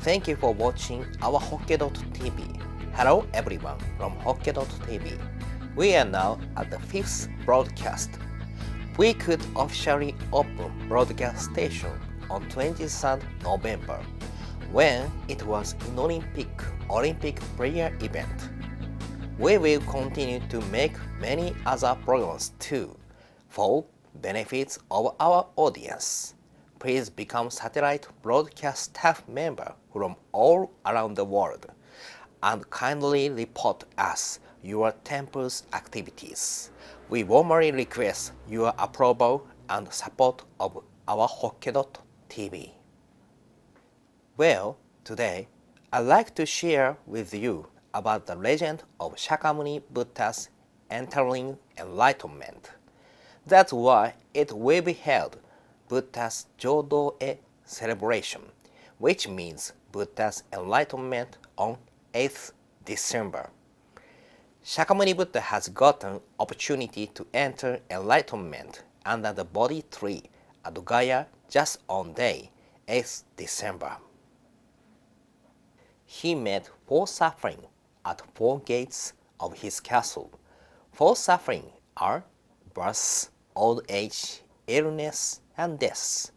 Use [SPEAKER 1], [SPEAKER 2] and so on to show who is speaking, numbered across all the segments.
[SPEAKER 1] Thank you for watching our Hokke.tv. Hello everyone from Hokke.tv. We are now at the 5th broadcast. We could officially open broadcast station on 23rd November, when it was an Olympic prayer event. We will continue to make many other programs too, for benefits of our audience. Please become satellite broadcast staff member from all around the world and kindly report us your temple's activities. We warmly request your approval and support of our Hokke.tv. Well, today I'd like to share with you about the legend of Shakyamuni Buddha's entering enlightenment. That's why it will be held Buddha's Jodoh-E celebration, which means Buddha's enlightenment on 8th December. Shakyamuni Buddha has gotten opportunity to enter enlightenment under the Bodhi tree at Gaya just on day 8th December. He met 4 suffering at 4 gates of his castle. 4 suffering are birth, old age, illness, and death.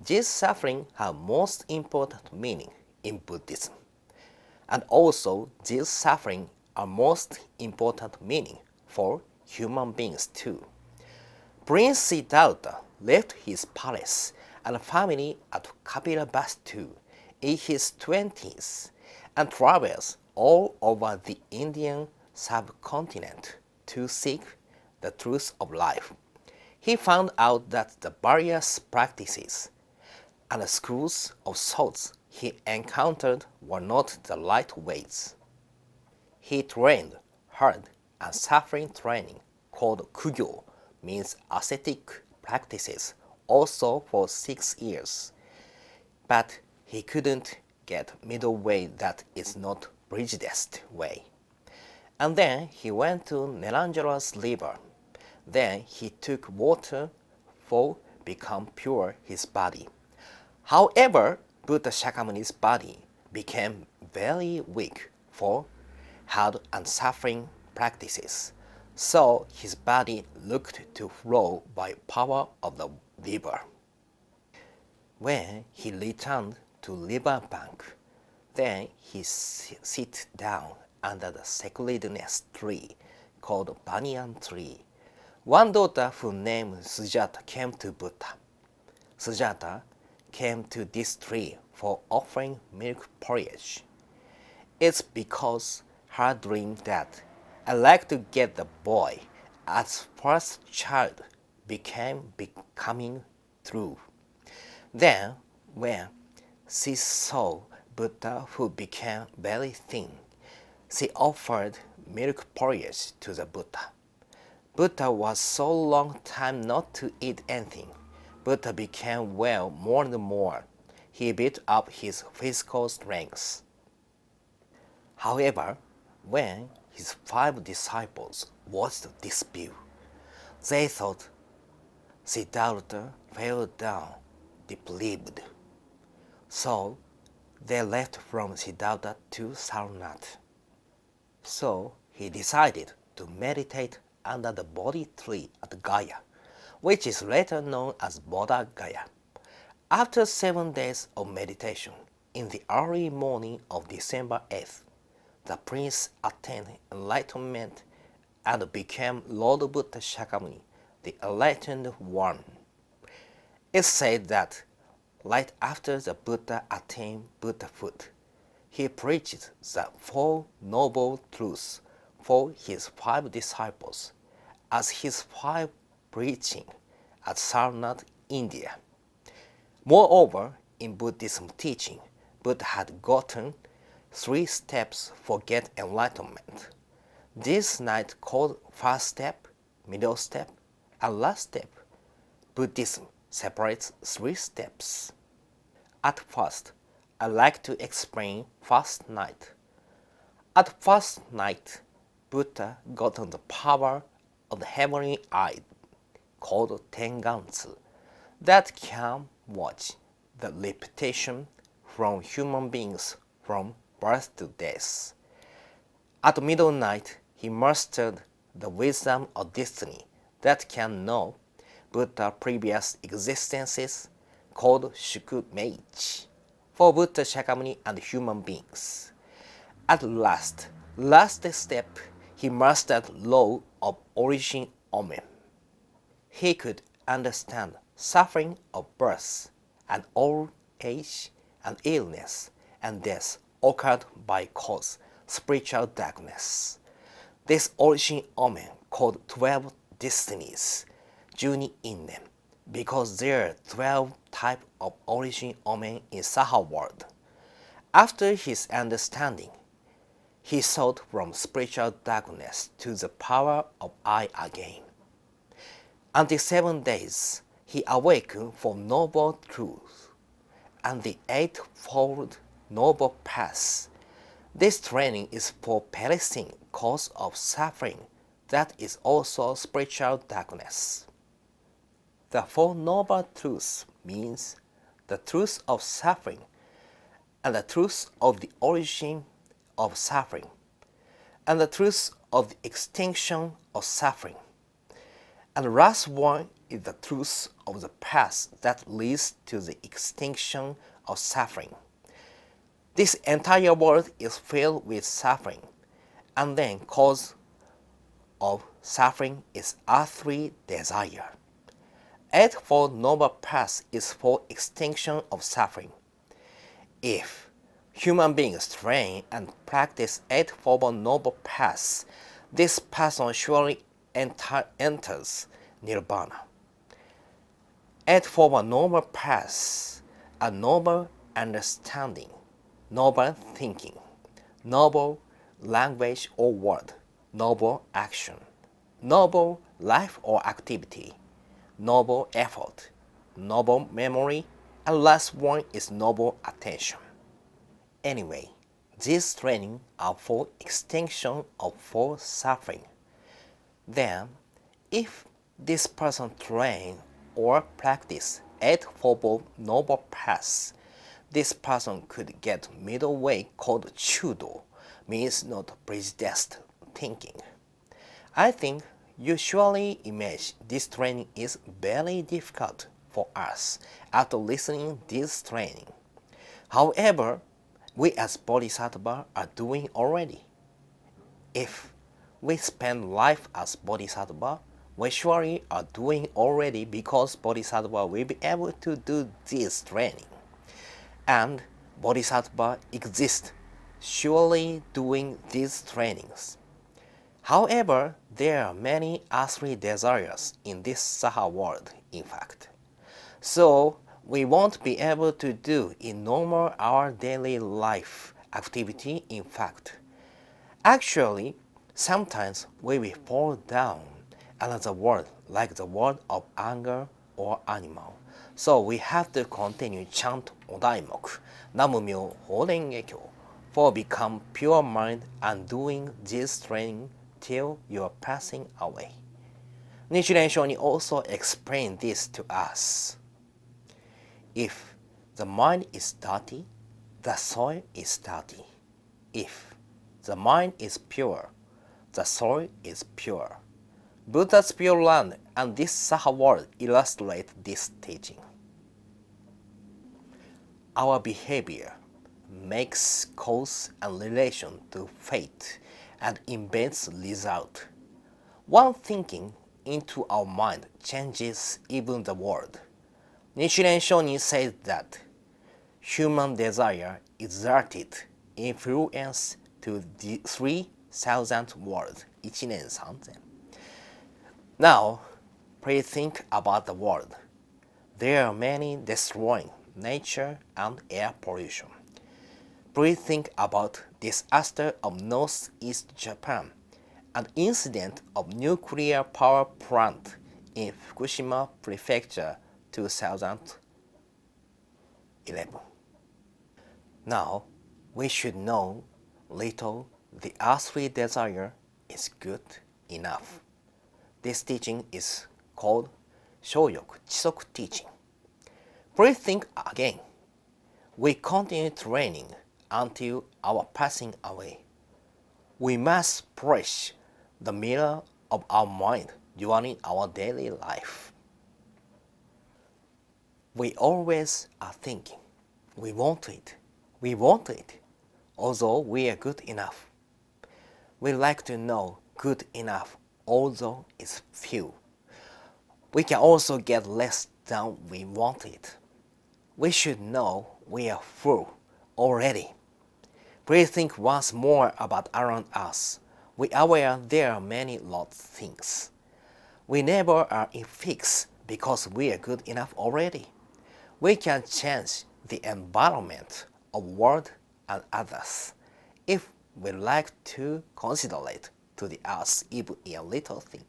[SPEAKER 1] These suffering have most important meaning in Buddhism, and also these suffering are most important meaning for human beings too. Prince Siddhartha left his palace and family at Kapilavastu in his 20s and travels all over the Indian subcontinent to seek the truth of life. He found out that the various practices and the schools of thoughts he encountered were not the right ways. He trained hard, and suffering training called Kugyo means ascetic practices also for 6 years. But he couldn't get middle way that is not prejudiced way. And then he went to Neranjara's river. Then he took water for become pure his body. However, Buddha Shakyamuni's body became very weak for hard and suffering practices, so his body looked to flow by power of the river. When he returned to river bank, then he sit down under the sacredness tree called banyan tree. One daughter who named Sujata came to Buddha. Sujata came to this tree for offering milk porridge. It's because her dream that I'd like to get the boy as first child becoming true. Then when she saw Buddha who became very thin, she offered milk porridge to the Buddha. Buddha was so long time not to eat anything. Buddha became well more and more. He built up his physical strength. However, when his 5 disciples watched this view, they thought Siddhartha fell down deprived. So they left from Siddhartha to Sarnath. So he decided to meditate under the Bodhi tree at Gaya, which is later known as Bodha Gaya. After 7 days of meditation, in the early morning of December 8th, the prince attained enlightenment and became Lord Buddha Shakyamuni, the enlightened one. It's said that right after the Buddha attained Buddhahood, he preached the 4 noble truths for his 5 disciples as his 5 preaching at Sarnath, India. Moreover, in Buddhism teaching, Buddha had gotten 3 steps for get enlightenment. This night called first step, middle step, and last step. Buddhism separates 3 steps. At first, I'd like to explain first night. At first night, Buddha got the power of the heavenly eye called Tengan-tsu that can watch the repetition from human beings from birth to death. At midnight, he mastered the wisdom of destiny that can know Buddha's previous existences, called Shukumeich, for Buddha Shakyamuni and human beings. At last step, he mastered law of origin omen. He could understand suffering of birth and old age and illness and death occurred by cause, spiritual darkness. This origin omen called 12 destinies, 12 innen, because there are 12 types of origin omen in Saha world. After his understanding, he sought from spiritual darkness to the power of I again. Until 7 days, he awakened from noble truth and the eightfold noble path. This training is for perishing cause of suffering that is also spiritual darkness. The Four Noble Truths means the truth of suffering and the truth of the origin of suffering and the truth of the extinction of suffering. And the last one is the truth of the path that leads to the extinction of suffering. This entire world is filled with suffering, and then cause of suffering is earthly desire. Eightfold Noble Path is for extinction of suffering. If human beings train and practice Eightfold Noble Path, this person surely enters Nirvana. Eightfold Noble Path are noble understanding, noble thinking, noble language or word, noble action, noble life or activity, noble effort, noble memory, and last one is noble attention. Anyway, these training are for extinction of for suffering. Then, if this person train or practice Eightfold Noble Paths, this person could get middle way called Chudo, means not prejudiced thinking. I think you surely imagine this training is very difficult for us after listening this training. However, we as Bodhisattva are doing already. If we spend life as Bodhisattva, we surely are doing already because Bodhisattva will be able to do this training. And Bodhisattva exists surely doing these trainings. However, there are many earthly desires in this Saha world, in fact. So, we won't be able to do in normal our daily life activity, in fact. Actually, sometimes we will fall down another world, like the world of anger or animal. So we have to continue chant Odaimoku, Namu Myo Horenge Kyo, for become pure mind and doing this training till you are passing away. Nichiren Shonin also explained this to us. If the mind is dirty, the soil is dirty. If the mind is pure, the soil is pure. Buddha's Pure Land and this Saha world illustrate this teaching. Our behavior makes cause and relation to fate and embeds result. One thinking into our mind changes even the world. Nichiren Shonin says that human desire exerted influence to the 3,000 world, 1,3000. Now, please think about the world. There are many destroying nature and air pollution. Please think about disaster of Northeast Japan, an incident of nuclear power plant in Fukushima Prefecture 2011. Now, we should know little the earthly desire is good enough. This teaching is called Shoyoku Chisoku teaching. Please think again. We continue training until our passing away. We must polish the mirror of our mind during our daily life. We always are thinking, we want it, although we are good enough. We like to know good enough, although it's few. We can also get less than we want it. We should know we are full already. Please think once more about around us. We are aware there are many lots of things. We never are fixed because we are good enough already. We can change the environment of world and others if we like to considerate to the earth even in a little thing.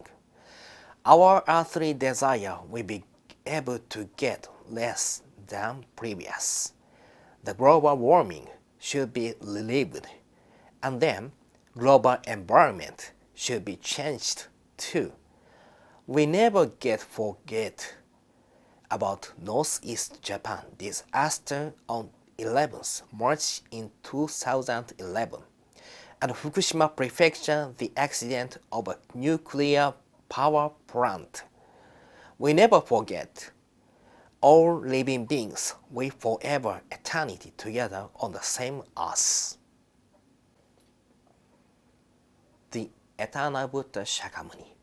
[SPEAKER 1] Our earthly desire will be able to get less than previous. The global warming should be relieved, and then global environment should be changed too. We never forget about Northeast Japan disaster on 11th March in 2011, and Fukushima Prefecture the accident of a nuclear power plant. We never forget. All living beings will forever eternity together on the same earth. The eternal Buddha Shakyamuni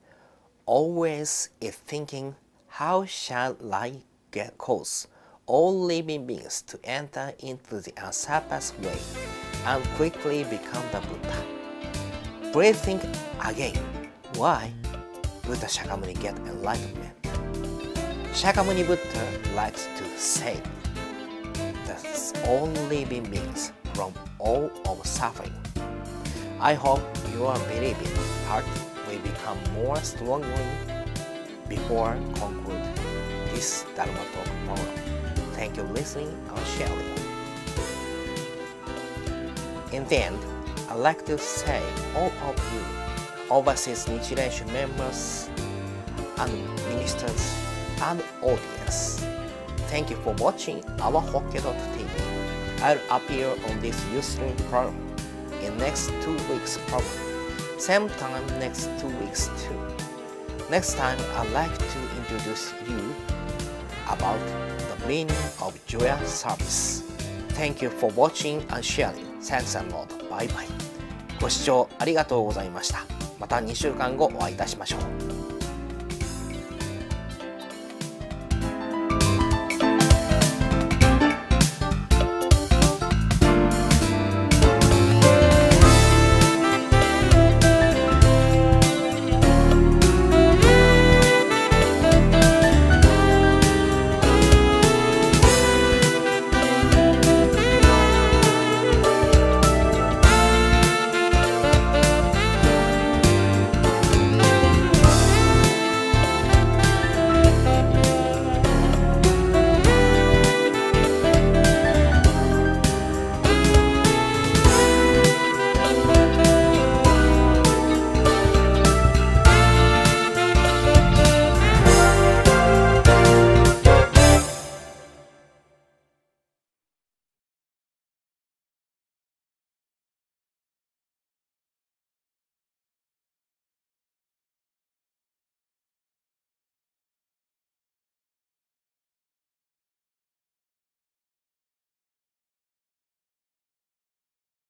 [SPEAKER 1] always is thinking, how shall I cause all living beings to enter into the unsurpassed way and quickly become the Buddha? Please think again, why Buddha Shakyamuni get enlightenment? Shakyamuni Buddha likes to save all living beings from all of suffering. I hope your believing heart will become more strongly before conclude this Dharma Talk program. Thank you for listening and sharing. In the end, I'd like to say all of you, overseas Nichiren members and ministers and audience, thank you for watching our Hokke.tv. I'll appear on this Ustream program in next 2 weeks program. Same time next 2 weeks too. Next time I'd like to introduce you about the meaning of Jodoh-E Service. Thank you for watching and sharing. Thanks a lot. Bye bye. ご視聴ありがとうございました。また2週間後お会いいたしましょう。